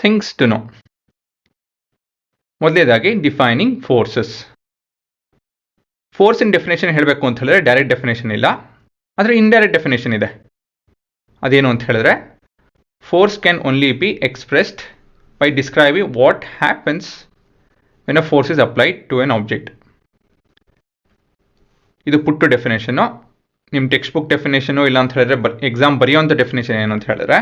Things to know. ಮೊದಲನೇದಾಗಿ defining forces. ಫೋರ್ಸಿನ definition ಹೇಳಬೇಕು ಅಂತ ಹೇಳಿದ್ರೆ ಡೈರೆಕ್ಟ್ ಡೆಫಿನೇಷನ್ ಇಲ್ಲ, ಆದರೆ ಇಂಡೈರೆಕ್ಟ್ ಡೆಫಿನೇಷನ್ ಇದೆ. ಅದೇನು ಅಂತ ಹೇಳಿದ್ರೆ force can only be expressed by describing what happens when a force is applied to an object. ಇದು ಪುಟ್ಟು ಡೆಫಿನೇಷನು. ನಿಮ್ಮ ಟೆಕ್ಸ್ಟ್ ಬುಕ್ ಡೆಫಿನೇಷನು ಇಲ್ಲ ಅಂತ ಹೇಳಿದ್ರೆ ಎಕ್ಸಾಮ್ ಬರೆಯೋಂಥ ಡೆಫಿನೇಷನ್ ಏನು ಅಂತ ಹೇಳಿದ್ರೆ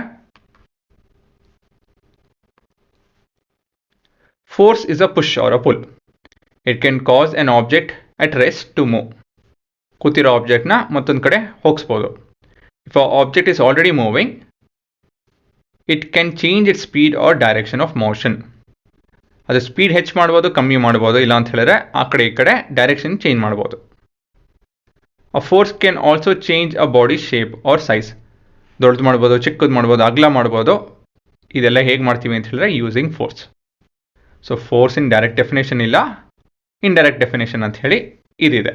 force is a push or a pull. It can cause an object at rest to move. ಕೂತಿರೋ ಆಬ್ಜೆಕ್ಟ್ನ ಮತ್ತೊಂದು ಕಡೆ ಹೋಗಿಸ್ಬೋದು. If a object is already moving it can change it speed R direction of motion. ಅದು speed ಹೆಚ್ಚು ಮಾಡ್ಬೋದು, ಕಮ್ಮಿ ಮಾಡ್ಬೋದು, ಇಲ್ಲ ಅಂತ ಹೇಳಿದ್ರೆ ಆ ಕಡೆ ಈ ಕಡೆ ಡೈರೆಕ್ಷನ್ ಚೇಂಜ್ ಮಾಡ್ಬೋದು. A force can also change a body shape R size. ದೊಡ್ಡದು ಮಾಡ್ಬೋದು, ಚಿಕ್ಕದು ಮಾಡ್ಬೋದು, ಅಗಲ ಮಾಡ್ಬೋದು. ಇದೆಲ್ಲ ಹೇಗೆ ಮಾಡ್ತೀವಿ ಅಂತ ಹೇಳಿದ್ರೆ using force. So force in direct definition ಇಲ್ಲ, ಇಂಡೈರೆಕ್ಟ್ ಡೆಫಿನೇಷನ್ ಅಂತ ಹೇಳಿ ಇದಿದೆ.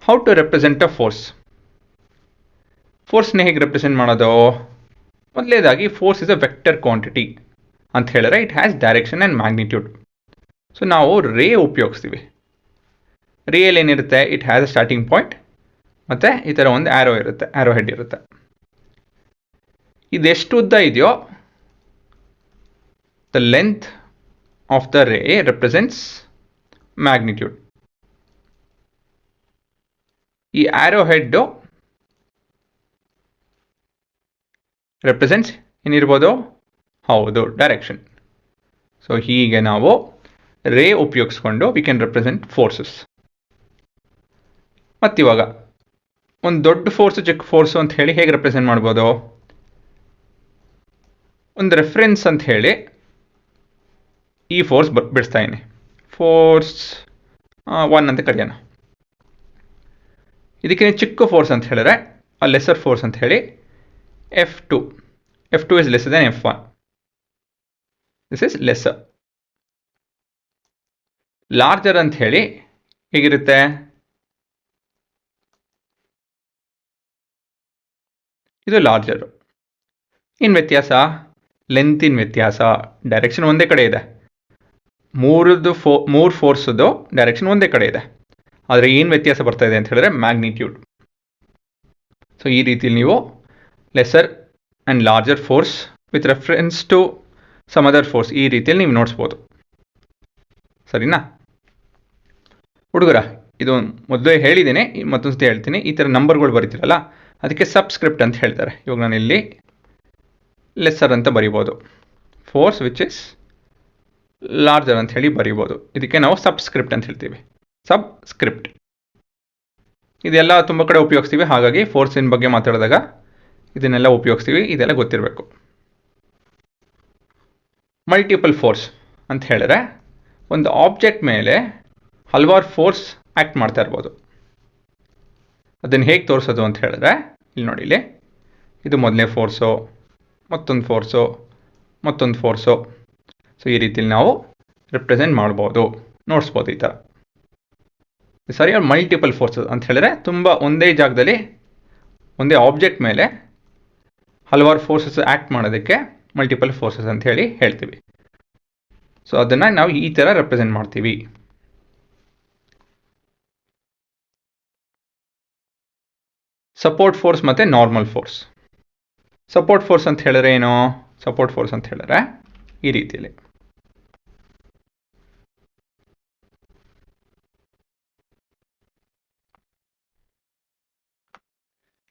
How to represent a force. ಫೋರ್ಸ್ನ ಹೇಗೆ ರೆಪ್ರೆಸೆಂಟ್ ಮಾಡೋದು? ಮೊದಲನೇದಾಗಿ force is a vector quantity ಅಂತ ಹೇಳಿದ್ರೆ it has direction and magnitude. So ನಾವು ರೇ ಉಪಯೋಗಿಸ್ತೀವಿ. ರೇಯಲ್ಲಿ ಏನಿರುತ್ತೆ, it has a starting point ಮತ್ತು ಈ ಥರ ಒಂದು ಆ್ಯರೋ ಇರುತ್ತೆ, ಆ್ಯರೋ ಹೆಡ್ ಇರುತ್ತೆ. ಇದೆಷ್ಟು ಉದ್ದ ಇದೆಯೋ the length of the ray represents magnitude. ಈ ಆ್ಯರೋ ಹೆಡ್ಡು ರೆಪ್ರೆಸೆಂಟ್ಸ್ ಏನಿರ್ಬೋದು? ಹೌದು, ಡೈರೆಕ್ಷನ್. ಸೊ ಹೀಗೆ ನಾವು ರೇ ಉಪಯೋಗಿಸ್ಕೊಂಡು ವಿ ಕ್ಯಾನ್ ರೆಪ್ರೆಸೆಂಟ್ ಫೋರ್ಸಸ್. ಮತ್ತಿವಾಗ ಒಂದು ದೊಡ್ಡ ಫೋರ್ಸು ಚಿಕ್ಕ ಫೋರ್ಸು ಅಂತ ಹೇಳಿ ಹೇಗೆ ರೆಪ್ರೆಸೆಂಟ್ ಮಾಡ್ಬೋದು? ಒಂದು ರೆಫರೆನ್ಸ್ ಅಂತ ಹೇಳಿ ಈ ಫೋರ್ಸ್ ಬಿಡಿಸ್ತಾ ಇದ್ದೀನಿ, ಫೋರ್ಸ್ 1 ಅಂತ ಕರೆಯೋಣ. ಇದಕ್ಕೆ ಚಿಕ್ಕ ಫೋರ್ಸ್ ಅಂತ ಹೇಳಿದ್ರೆ ಆ ಲೆಸರ್ ಫೋರ್ಸ್ ಅಂತ ಹೇಳಿ F2. F2 is lesser than F1. This is lesser. Larger ಅಂತ ಹೇಳಿ ಹೇಗಿರುತ್ತೆ? ಇದು ಲಾರ್ಜರು. ಇನ್ನು ವ್ಯತ್ಯಾಸ, ಲೆಂತಿನ ವ್ಯತ್ಯಾಸ. ಡೈರೆಕ್ಷನ್ ಒಂದೇ ಕಡೆ ಇದೆ, ಮೂರು ಫೋರ್ಸದು ಡೈರೆಕ್ಷನ್ ಒಂದೇ ಕಡೆ ಇದೆ, ಆದರೆ ಏನು ವ್ಯತ್ಯಾಸ ಬರ್ತಾ ಇದೆ ಅಂತ ಹೇಳಿದ್ರೆ ಮ್ಯಾಗ್ನಿಟ್ಯೂಡ್. ಸೊ ಈ ರೀತಿಯಲ್ಲಿ ನೀವು lesser and larger force with reference to some other force ಈ ರೀತಿಯಲ್ಲಿ ನೀವು ನೋಡಿಸ್ಬೋದು. ಸರಿನಾ ಹುಡುಗರ? ಇದು ಮೊದಲೇ ಹೇಳಿದ್ದೇನೆ, ಮತ್ತೊಂದು ಸತಿ ಹೇಳ್ತೀನಿ. ಈ ಥರ ನಂಬರ್ಗಳು ಬರೀತಿರಲ್ಲ ಅದಕ್ಕೆ ಸಬ್ಸ್ಕ್ರಿಪ್ಟ್ ಅಂತ ಹೇಳ್ತಾರೆ. ಇವಾಗ ನಾನು ಇಲ್ಲಿ ಲೆಸರ್ ಅಂತ ಬರಿಬೋದು, ಫೋರ್ಸ್ ವಿಚ್ ಇಸ್ ಲಾರ್ಜರ್ ಅಂತ ಹೇಳಿ ಬರಿಬೋದು. ಇದಕ್ಕೆ ನಾವು ಸಬ್ಸ್ಕ್ರಿಪ್ಟ್ ಅಂತ ಹೇಳ್ತೀವಿ, ಸಬ್ಸ್ಕ್ರಿಪ್ಟ್. ಇದೆಲ್ಲ ತುಂಬ ಕಡೆ ಉಪಯೋಗಿಸ್ತೀವಿ, ಹಾಗಾಗಿ ಫೋರ್ಸಿನ ಬಗ್ಗೆ ಮಾತಾಡಿದಾಗ ಇದನ್ನೆಲ್ಲ ಉಪಯೋಗಿಸ್ತೀವಿ, ಇದೆಲ್ಲ ಗೊತ್ತಿರಬೇಕು. ಮಲ್ಟಿಪಲ್ ಫೋರ್ಸ್ ಅಂತ ಹೇಳಿದ್ರೆ ಒಂದು ಆಬ್ಜೆಕ್ಟ್ ಮೇಲೆ ಹಲವಾರು ಫೋರ್ಸ್ ಆ್ಯಕ್ಟ್ ಮಾಡ್ತಾ ಇರ್ಬೋದು. ಅದನ್ನು ಹೇಗೆ ತೋರಿಸೋದು ಅಂತ ಹೇಳಿದ್ರೆ ಇಲ್ಲಿ ನೋಡಿ, ಇಲ್ಲಿ ಇದು ಮೊದಲನೇ ಫೋರ್ಸು, ಮತ್ತೊಂದು ಫೋರ್ಸು, ಮತ್ತೊಂದು ಫೋರ್ಸು. ಸೊ ಈ ರೀತಿಯಲ್ಲಿ ನಾವು ರೆಪ್ರೆಸೆಂಟ್ ಮಾಡ್ಬೋದು, ನೋಡಿಸ್ಬೋದು ಈ ಥರ. ಸರಿ, ಮಲ್ಟಿಪಲ್ ಫೋರ್ಸಸ್ ಅಂತ ಹೇಳಿದ್ರೆ ತುಂಬ ಒಂದೇ ಜಾಗದಲ್ಲಿ ಒಂದೇ ಆಬ್ಜೆಕ್ಟ್ ಮೇಲೆ ಹಲವಾರು ಫೋರ್ಸಸ್ ಆ್ಯಕ್ಟ್ ಮಾಡೋದಕ್ಕೆ ಮಲ್ಟಿಪಲ್ ಫೋರ್ಸಸ್ ಅಂತ ಹೇಳಿ ಹೇಳ್ತೀವಿ. ಸೊ ಅದನ್ನು ನಾವು ಈ ಥರ ರೆಪ್ರೆಸೆಂಟ್ ಮಾಡ್ತೀವಿ. ಸಪೋರ್ಟ್ ಫೋರ್ಸ್ ಮತ್ತು ನಾರ್ಮಲ್ ಫೋರ್ಸ್. ಸಪೋರ್ಟ್ ಫೋರ್ಸ್ ಅಂತ ಹೇಳಿದ್ರೆ ಏನು? ಸಪೋರ್ಟ್ ಫೋರ್ಸ್ ಅಂತ ಹೇಳಿದ್ರೆ ಈ ರೀತಿಯಲ್ಲಿ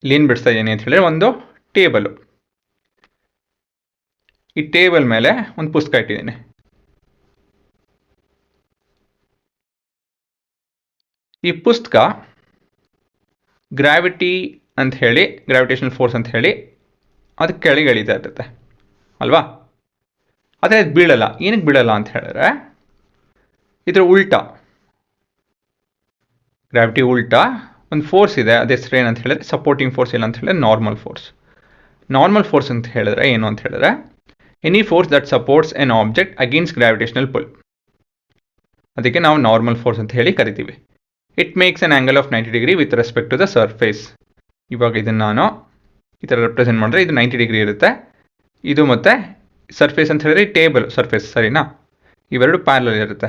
ಏನು ಬಿಡಿಸ್ತಾ ಇದ್ದೀನಿ ಅಂತ ಹೇಳಿದ್ರೆ ಒಂದು ಟೇಬಲು. ಈ ಟೇಬಲ್ ಮೇಲೆ ಒಂದು ಪುಸ್ತಕ ಇಟ್ಟಿದ್ದೀನಿ. ಈ ಪುಸ್ತಕ ಗ್ರಾವಿಟಿ ಅಂತ ಹೇಳಿ, ಗ್ರಾವಿಟೇಷನಲ್ ಫೋರ್ಸ್ ಅಂತ ಹೇಳಿ ಅದಕ್ಕೆ ಕೆಳಗೆ ಎಳಿತಾ ಇರ್ತೈತೆ ಅಲ್ವಾ? ಆದರೆ ಅದು ಬೀಳಲ್ಲ. ಏನಕ್ಕೆ ಬೀಳಲ್ಲ ಅಂತ ಹೇಳಿದ್ರೆ ಇದರ ಉಲ್ಟಾ, ಗ್ರಾವಿಟಿ ಉಲ್ಟಾ ಒಂದು ಫೋರ್ಸ್ ಇದೆ, ಅದೇ ಹೆಸರು ಏನಂತ ಹೇಳಿದ್ರೆ ಸಪೋರ್ಟಿಂಗ್ ಫೋರ್ಸ್, ಇಲ್ಲ ಅಂತ ಹೇಳಿದ್ರೆ ನಾರ್ಮಲ್ ಫೋರ್ಸ್. ನಾರ್ಮಲ್ ಫೋರ್ಸ್ ಅಂತ ಹೇಳಿದ್ರೆ ಏನು ಅಂತ ಹೇಳಿದ್ರೆ any force that supports an object against gravitational pull. ಅದಕ್ಕೆ ನಾವು ನಾರ್ಮಲ್ ಫೋರ್ಸ್ ಅಂತ ಹೇಳಿ ಕರಿತೀವಿ. It makes an angle of 90 degree with respect to the surface. ಇವಾಗ ಇದನ್ನು ನಾನು ಈ ಥರ ರೆಪ್ರೆಸೆಂಟ್ ಮಾಡಿದ್ರೆ ಇದು 90 ಡಿಗ್ರಿ ಇರುತ್ತೆ. ಇದು ಮತ್ತು ಸರ್ಫೇಸ್ ಅಂತ ಹೇಳಿದ್ರೆ ಟೇಬಲ್ ಸರ್ಫೇಸ್, ಸರಿನಾ? ಇವೆರಡು ಪ್ಯಾರಲಲ್ ಇರುತ್ತೆ.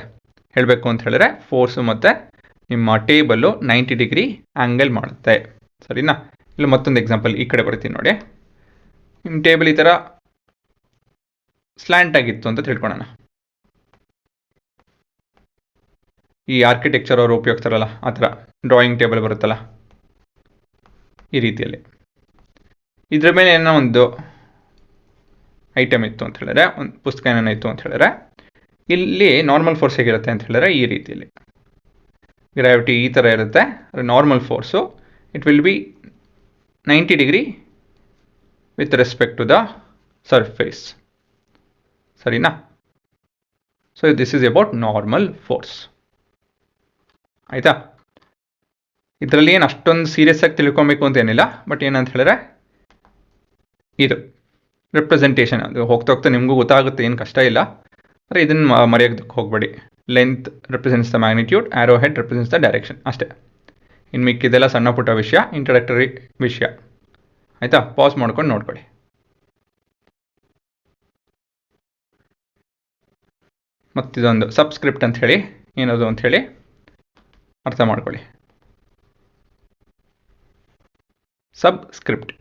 ಹೇಳಬೇಕು ಅಂತ ಹೇಳಿದ್ರೆ ಫೋರ್ಸು ಮತ್ತು ನಿಮ್ಮ ಟೇಬಲ್ಲು 90 ಡಿಗ್ರಿ ಆ್ಯಂಗಲ್ ಮಾಡುತ್ತೆ, ಸರಿನಾ? ಇಲ್ಲ ಮತ್ತೊಂದು ಎಕ್ಸಾಂಪಲ್ ಈ ಕಡೆ ಬರ್ತೀನಿ ನೋಡಿ. ನಿಮ್ಮ ಟೇಬಲ್ ಈ ಥರ ಸ್ಲ್ಯಾಂಟ್ ಆಗಿತ್ತು ಅಂತ ತಿಳ್ಕೊಳ್ಳೋಣ. ಈ ಆರ್ಕಿಟೆಕ್ಚರ್ ಅವರು ಉಪಯೋಗಿಸ್ತಾರಲ್ಲ ಆ ಥರ ಡ್ರಾಯಿಂಗ್ ಟೇಬಲ್ ಬರುತ್ತಲ್ಲ ಈ ರೀತಿಯಲ್ಲಿ. ಇದ್ರ ಮೇಲೆ ಏನೋ ಒಂದು ಐಟಮ್ ಇತ್ತು ಅಂತ ಹೇಳಿದ್ರೆ, ಒಂದು ಪುಸ್ತಕ ಏನೋ ಇತ್ತು ಅಂತ ಹೇಳಿದ್ರೆ, ಇಲ್ಲಿ ನಾರ್ಮಲ್ ಫೋರ್ಸ್ ಹೇಗಿರುತ್ತೆ ಅಂತ ಹೇಳಿದ್ರೆ ಈ ರೀತಿಯಲ್ಲಿ ಗ್ರಾವಿಟಿ ಈ ಥರ ಇರುತ್ತೆ. Normal force it will be 90 degree with respect to the surface, ಸರಿನಾ? So this is about normal force. ಆಯಿತಾ? ಇದರಲ್ಲಿ ಏನು ಅಷ್ಟೊಂದು ಸೀರಿಯಸ್ ಆಗಿ ತಿಳ್ಕೊಬೇಕು ಅಂತ ಏನಿಲ್ಲ, ಬಟ್ ಏನಂತ ಹೇಳಿದ್ರೆ ಇದು ರೆಪ್ರೆಸೆಂಟೇಷನ್, ಅದು ಹೋಗ್ತಾ ಹೋಗ್ತಾ ನಿಮಗೂ ಗೊತ್ತಾಗುತ್ತೆ, ಏನು ಕಷ್ಟ ಇಲ್ಲ. ಆದರೆ ಇದನ್ನು ಮರೆಯೋದಕ್ಕೆ ಹೋಗಬೇಡಿ. Length represents the magnitude, arrow head represents the direction, ಅಷ್ಟೇ. ಇನ್ನು ಮಿಕ್ಕಿದೆಲ್ಲ ಸಣ್ಣ ಪುಟ್ಟ ವಿಷಯ, ಇಂಟ್ರಡಕ್ಟರಿ ವಿಷಯ. ಆಯಿತಾ? ಪಾಸ್ ಮಾಡ್ಕೊಂಡು ನೋಡ್ಕೊಳ್ಳಿ. ಮತ್ತಿದೊಂದು ಸಬ್ಸ್ಕ್ರಿಪ್ಟ್ ಅಂತ ಹೇಳಿ ಏನದು ಅಂತ ಹೇಳಿ ಅರ್ಥ ಮಾಡ್ಕೊಳ್ಳಿ. ಸಬ್ಸ್ಕ್ರಿಪ್ಟ್